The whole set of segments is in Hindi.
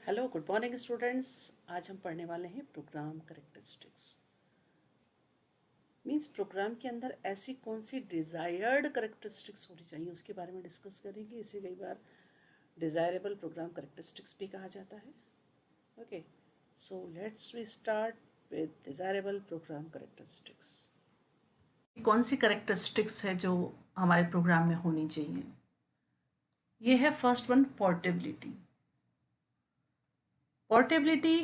Hello good morning students. आज हम पढ़ने वाले हैं प्रोग्राम करेक्टरिस्टिक्स। मींस प्रोग्राम के अंदर ऐसी कौन सी डिज़ायर्ड करेक्टरिस्टिक्स होनी चाहिए उसके बारे में डिस्कस करेंगे। इसे कई बार डिज़ायरेबल प्रोग्राम करेक्टरिस्टिक्स भी कहा जाता है। Okay, so let's we start with desirable program characteristics. कौन सी करेक्टरिस्टिक्स है जो हमारे प्रोग्राम में होनी चाहिए? ये है first one, portability. Portability,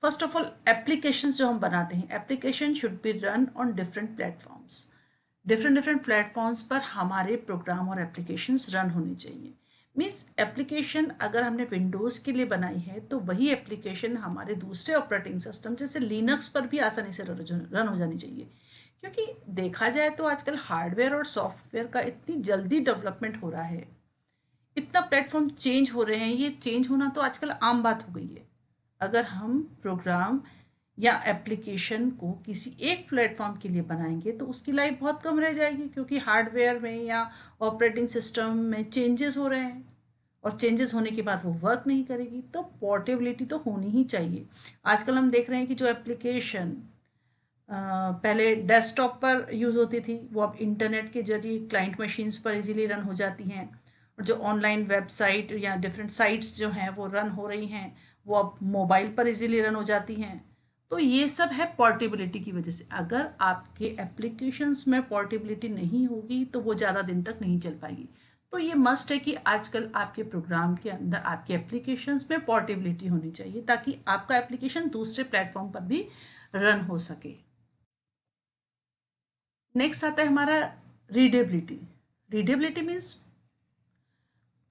first of all applications जो हम बनाते हैं, application should be run on different platforms. Different platforms पर हमारे प्रोग्राम और एप्लीकेशंस रन होने चाहिए। मीन्स एप्लीकेशन अगर हमने विंडोज़ के लिए बनाई है तो वही एप्लीकेशन हमारे दूसरे ऑपरेटिंग सिस्टम जैसे लिनक्स पर भी आसानी से रन हो जानी चाहिए। क्योंकि देखा जाए तो आजकल हार्डवेयर और सॉफ्टवेयर का इतनी जल्दी डेवलपमेंट हो रहा है, इतना प्लेटफॉर्म चेंज हो रहे हैं, ये चेंज होना तो आजकल आम बात हो गई है। अगर हम प्रोग्राम या एप्लीकेशन को किसी एक प्लेटफॉर्म के लिए बनाएंगे तो उसकी लाइफ बहुत कम रह जाएगी, क्योंकि हार्डवेयर में या ऑपरेटिंग सिस्टम में चेंजेस हो रहे हैं और चेंजेस होने के बाद वो वर्क नहीं करेगी। तो पोर्टेबिलिटी तो होनी ही चाहिए। आजकल हम देख रहे हैं कि जो एप्लीकेशन पहले डेस्कटॉप पर यूज़ होती थी वो अब इंटरनेट के जरिए क्लाइंट मशीन्स पर इजीली रन हो जाती हैं, और जो ऑनलाइन वेबसाइट या डिफरेंट साइट्स जो हैं वो रन हो रही हैं वो अब मोबाइल पर इजीली रन हो जाती हैं। तो ये सब है पोर्टेबिलिटी की वजह से। अगर आपके एप्लीकेशंस में पोर्टेबिलिटी नहीं होगी तो वो ज़्यादा दिन तक नहीं चल पाएगी। तो ये मस्ट है कि आजकल आपके प्रोग्राम के अंदर आपके एप्लीकेशंस में पोर्टेबिलिटी होनी चाहिए ताकि आपका एप्लीकेशन दूसरे प्लेटफॉर्म पर भी रन हो सके। नेक्स्ट आता है हमारा रीडेबिलिटी। रीडेबिलिटी मीन्स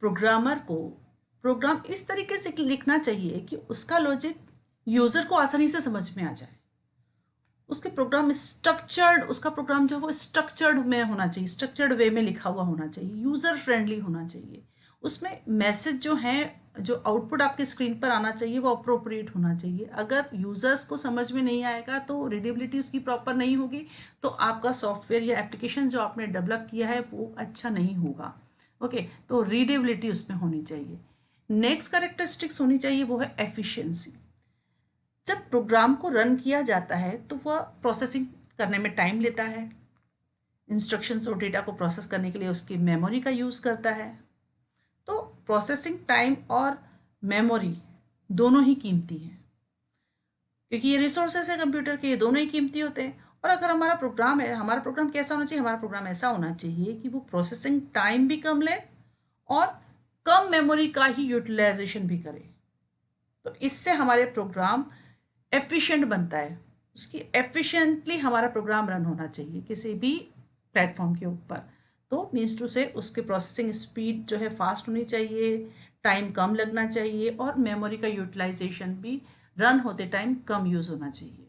प्रोग्रामर को प्रोग्राम इस तरीके से लिखना चाहिए कि उसका लॉजिक यूज़र को आसानी से समझ में आ जाए। उसके प्रोग्राम स्ट्रक्चर्ड, उसका प्रोग्राम जो है वो स्ट्रक्चर्ड में होना चाहिए, स्ट्रक्चर्ड वे में लिखा हुआ होना चाहिए, यूज़र फ्रेंडली होना चाहिए। उसमें मैसेज जो है, जो आउटपुट आपके स्क्रीन पर आना चाहिए वो अप्रोप्रिएट होना चाहिए। अगर यूज़र्स को समझ में नहीं आएगा तो रीडेबिलिटी उसकी प्रॉपर नहीं होगी, तो आपका सॉफ्टवेयर या एप्लीकेशन जो आपने डेवलप किया है वो अच्छा नहीं होगा। ओके, तो रीडेबिलिटी उसमें होनी चाहिए। नेक्स्ट कैरेक्टरिस्टिक्स होनी चाहिए वो है एफिशिएंसी। जब प्रोग्राम को रन किया जाता है तो वह प्रोसेसिंग करने में टाइम लेता है। इंस्ट्रक्शंस और डेटा को प्रोसेस करने के लिए उसकी मेमोरी का यूज़ करता है। तो प्रोसेसिंग टाइम और मेमोरी दोनों ही कीमती हैं, क्योंकि ये रिसोर्सेस है कंप्यूटर के, ये दोनों ही कीमती होते हैं। और अगर हमारा प्रोग्राम है, हमारा प्रोग्राम कैसा होना चाहिए? हमारा प्रोग्राम ऐसा होना चाहिए कि वो प्रोसेसिंग टाइम भी कम ले और कम मेमोरी का ही यूटिलाइजेशन भी करे। तो इससे हमारे प्रोग्राम एफिशिएंट बनता है। उसकी एफिशिएंटली हमारा प्रोग्राम रन होना चाहिए किसी भी प्लेटफॉर्म के ऊपर। तो मीन्स टू से उसके प्रोसेसिंग स्पीड जो है फास्ट होनी चाहिए, टाइम कम लगना चाहिए और मेमोरी का यूटिलाइजेशन भी रन होते टाइम कम यूज़ होना चाहिए।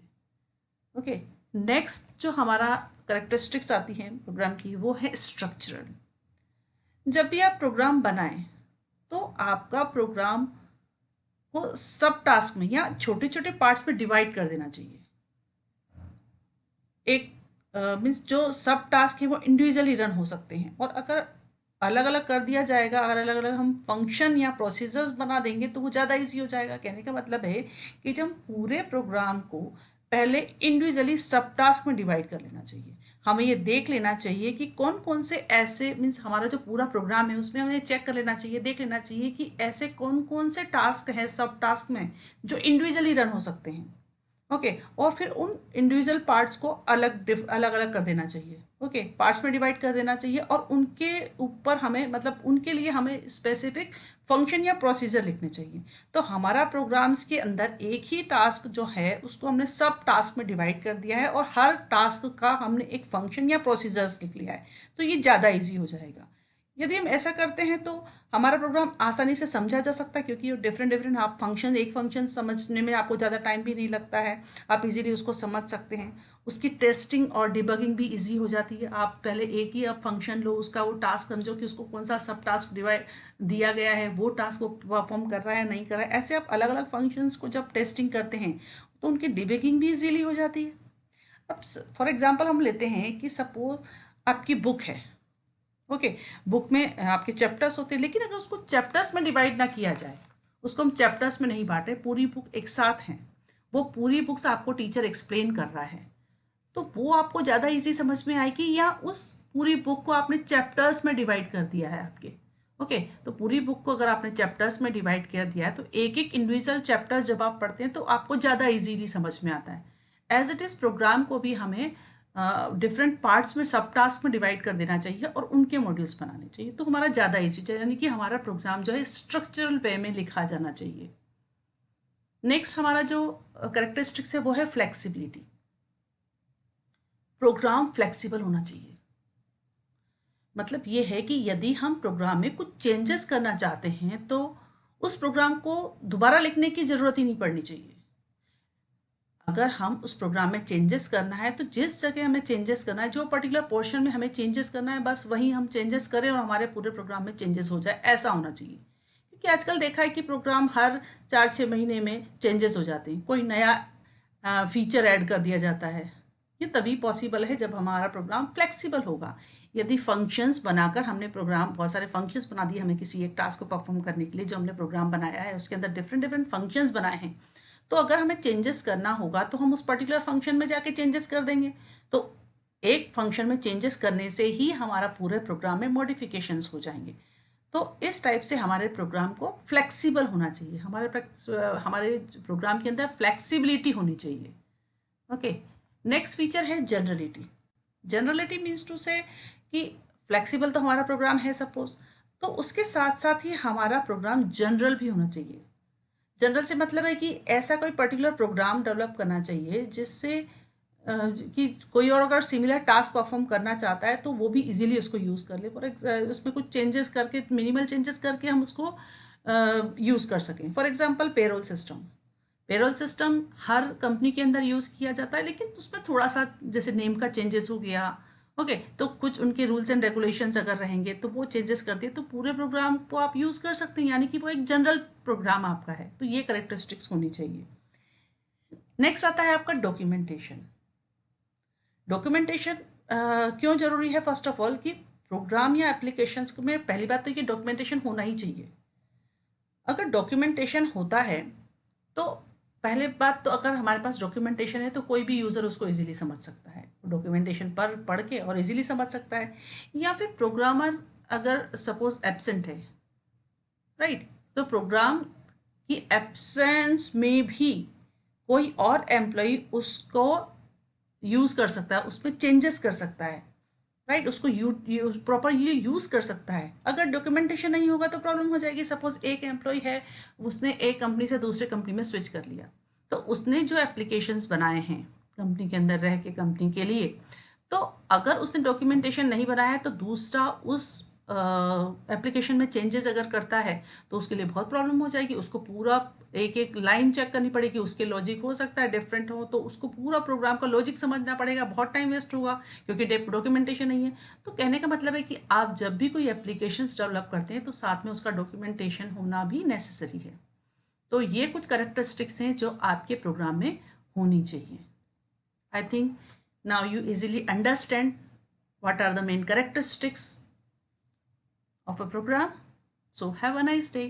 ओके, नेक्स्ट जो हमारा करेक्टरिस्टिक्स आती हैं प्रोग्राम की वो है स्ट्रक्चरल। जब भी आप प्रोग्राम बनाएं तो आपका प्रोग्राम को सब टास्क में या छोटे छोटे पार्ट्स में डिवाइड कर देना चाहिए। एक मीन्स जो सब टास्क है वो इंडिविजुअली रन हो सकते हैं, और अगर अलग अलग कर दिया जाएगा, अगर अलग अलग हम फंक्शन या प्रोसीजर्स बना देंगे तो वो ज़्यादा इजी हो जाएगा। कहने का मतलब है कि जब पूरे प्रोग्राम को पहले इंडिविजुअली सब टास्क में डिवाइड कर लेना चाहिए। हमें ये देख लेना चाहिए कि कौन कौन से ऐसे, मीन्स हमारा जो पूरा प्रोग्राम है उसमें हमें चेक कर लेना चाहिए, देख लेना चाहिए कि ऐसे कौन कौन से टास्क हैं सब टास्क में जो इंडिविजुअली रन हो सकते हैं। ओके, और फिर उन इंडिविजुअल पार्ट्स को अलग अलग कर देना चाहिए। ओके, पार्ट्स में डिवाइड कर देना चाहिए और उनके ऊपर हमें, मतलब उनके लिए हमें स्पेसिफिक फंक्शन या प्रोसीजर लिखने चाहिए। तो हमारा प्रोग्राम्स के अंदर एक ही टास्क जो है उसको हमने सब टास्क में डिवाइड कर दिया है और हर टास्क का हमने एक फंक्शन या प्रोसीजर्स लिख लिया है, तो ये ज़्यादा ईजी हो जाएगा। यदि हम ऐसा करते हैं तो हमारा प्रोग्राम आसानी से समझा जा सकता है, क्योंकि डिफरेंट आप फंक्शन, एक फंक्शन समझने में आपको ज़्यादा टाइम भी नहीं लगता है, आप इजीली उसको समझ सकते हैं। उसकी टेस्टिंग और डिबगिंग भी इजी हो जाती है। आप पहले एक ही आप फंक्शन लो, उसका वो टास्क समझो कि उसको कौन सा सब टास्क डिवाइड दिया गया है, वो टास्क वो परफॉर्म कर रहा है नहीं कर रहा है। ऐसे आप अलग अलग फंक्शंस को जब टेस्टिंग करते हैं तो उनकी डिबगिंग भी इजीली हो जाती है। अब फॉर एग्जाम्पल हम लेते हैं कि सपोज आपकी बुक है। ओके, बुक में आपके चैप्टर्स होते हैं, लेकिन अगर उसको चैप्टर्स में डिवाइड ना किया जाए, उसको हम चैप्टर्स में नहीं बांटे, पूरी बुक एक साथ हैं, वो पूरी बुक्स आपको टीचर एक्सप्लेन कर रहा है, तो वो आपको ज़्यादा इजी समझ में आएगी, या उस पूरी बुक को आपने चैप्टर्स में डिवाइड कर दिया है आपके। ओके, तो पूरी बुक को अगर आपने चैप्टर्स में डिवाइड कर दिया है तो एक एक इंडिविजुअल चैप्टर जब आप पढ़ते हैं तो आपको ज़्यादा इजीली समझ में आता है। एज इट इज़ प्रोग्राम को भी हमें डिफरेंट पार्ट्स में, सब टास्क में डिवाइड कर देना चाहिए और उनके मॉड्यूल्स बनाने चाहिए, तो हमारा ज़्यादा ईजी, यानी कि हमारा प्रोग्राम जो है स्ट्रक्चरल वे में लिखा जाना चाहिए। नेक्स्ट हमारा जो करेक्टरिस्टिक्स है वो है फ्लेक्सिबिलिटी। प्रोग्राम फ्लेक्सिबल होना चाहिए, मतलब ये है कि यदि हम प्रोग्राम में कुछ चेंजेस करना चाहते हैं तो उस प्रोग्राम को दोबारा लिखने की ज़रूरत ही नहीं पड़नी चाहिए। अगर हम उस प्रोग्राम में चेंजेस करना है तो जिस जगह हमें चेंजेस करना है, जो पर्टिकुलर पोर्शन में हमें चेंजेस करना है, बस वहीं हम चेंजेस करें और हमारे पूरे प्रोग्राम में चेंजेस हो जाए, ऐसा होना चाहिए। क्योंकि आजकल देखा है कि प्रोग्राम हर 4-6 महीने में चेंजेस हो जाते हैं, कोई नया फीचर ऐड कर दिया जाता है। ये तभी पॉसिबल है जब हमारा प्रोग्राम फ्लेक्सिबल होगा। यदि फंक्शंस बनाकर हमने प्रोग्राम, बहुत सारे फंक्शंस बना दिए हमें किसी एक टास्क को परफॉर्म करने के लिए, जो हमने प्रोग्राम बनाया है उसके अंदर डिफरेंट डिफरेंट फंक्शंस बनाए हैं, तो अगर हमें चेंजेस करना होगा तो हम उस पर्टिकुलर फंक्शन में जाके चेंजेस कर देंगे। तो एक फंक्शन में चेंजेस करने से ही हमारा पूरे प्रोग्राम में मॉडिफिकेशंस हो जाएंगे। तो इस टाइप से हमारे प्रोग्राम को फ्लेक्सिबल होना चाहिए, हमारे प्रोग्राम के अंदर फ्लेक्सिबिलिटी होनी चाहिए। ओके, नेक्स्ट फीचर है जनरलिटी। जनरलिटी मीन्स टू से कि फ्लेक्सिबल तो हमारा प्रोग्राम है सपोज, तो उसके साथ साथ ही हमारा प्रोग्राम जनरल भी होना चाहिए। जनरल से मतलब है कि ऐसा कोई पर्टिकुलर प्रोग्राम डेवलप करना चाहिए जिससे कि कोई और अगर सिमिलर टास्क परफॉर्म करना चाहता है तो वो भी इजीली उसको यूज़ कर ले, उसमें कुछ चेंजेस करके, मिनिमल चेंजेस करके हम उसको यूज़ कर सकें। For example payroll system. Payroll system her company के अंदर यूज़ किया जाता है, लेकिन उसमें थोड़ा सा जैसे नेम का चेंजेस हो गया, ओके, तो कुछ उनके रूल्स एंड रेगुलेशंस अगर रहेंगे तो वो चेंजेस कर दिए तो पूरे प्रोग्राम को आप यूज़ कर सकते हैं, यानी कि वो एक जनरल प्रोग्राम आपका है। तो ये करेक्टरिस्टिक्स होनी चाहिए। नेक्स्ट आता है आपका डॉक्यूमेंटेशन। डॉक्यूमेंटेशन क्यों जरूरी है? फर्स्ट ऑफ ऑल कि प्रोग्राम या एप्लीकेशंस में पहली बात तो ये डॉक्यूमेंटेशन होना ही चाहिए। अगर डॉक्यूमेंटेशन होता है तो पहले बात तो अगर हमारे पास डॉक्यूमेंटेशन है तो कोई भी यूज़र उसको इजीली समझ सकता है, डॉक्यूमेंटेशन पर पढ़ के और इजीली समझ सकता है। या फिर प्रोग्रामर अगर सपोज एब्सेंट है, राइट, तो प्रोग्राम की एब्सेंस में भी कोई और एम्प्लॉय उसको यूज़ कर सकता है, उसमें चेंजेस कर सकता है, राइट, उसको प्रॉपरली यूज़ कर सकता है। अगर डॉक्यूमेंटेशन नहीं होगा तो प्रॉब्लम हो जाएगी। सपोज एक एम्प्लॉय है, उसने एक कंपनी से दूसरे कंपनी में स्विच कर लिया, तो उसने जो एप्लीकेशंस बनाए हैं कंपनी के अंदर रह के कंपनी के लिए, तो अगर उसने डॉक्यूमेंटेशन नहीं बनाया है तो दूसरा उस एप्लीकेशन में चेंजेस अगर करता है तो उसके लिए बहुत प्रॉब्लम हो जाएगी। उसको पूरा एक एक लाइन चेक करनी पड़ेगी, उसके लॉजिक हो सकता है डिफरेंट हो, तो उसको पूरा प्रोग्राम का लॉजिक समझना पड़ेगा, बहुत टाइम वेस्ट होगा क्योंकि डॉक्यूमेंटेशन नहीं है। तो कहने का मतलब है कि आप जब भी कोई एप्लीकेशंस डेवलप करते हैं तो साथ में उसका डॉक्यूमेंटेशन होना भी नेसेसरी है। तो ये कुछ कैरेक्टरिस्टिक्स हैं जो आपके प्रोग्राम में होनी चाहिए। I think now you easily understand what are the main characteristics of a program. So have a nice day.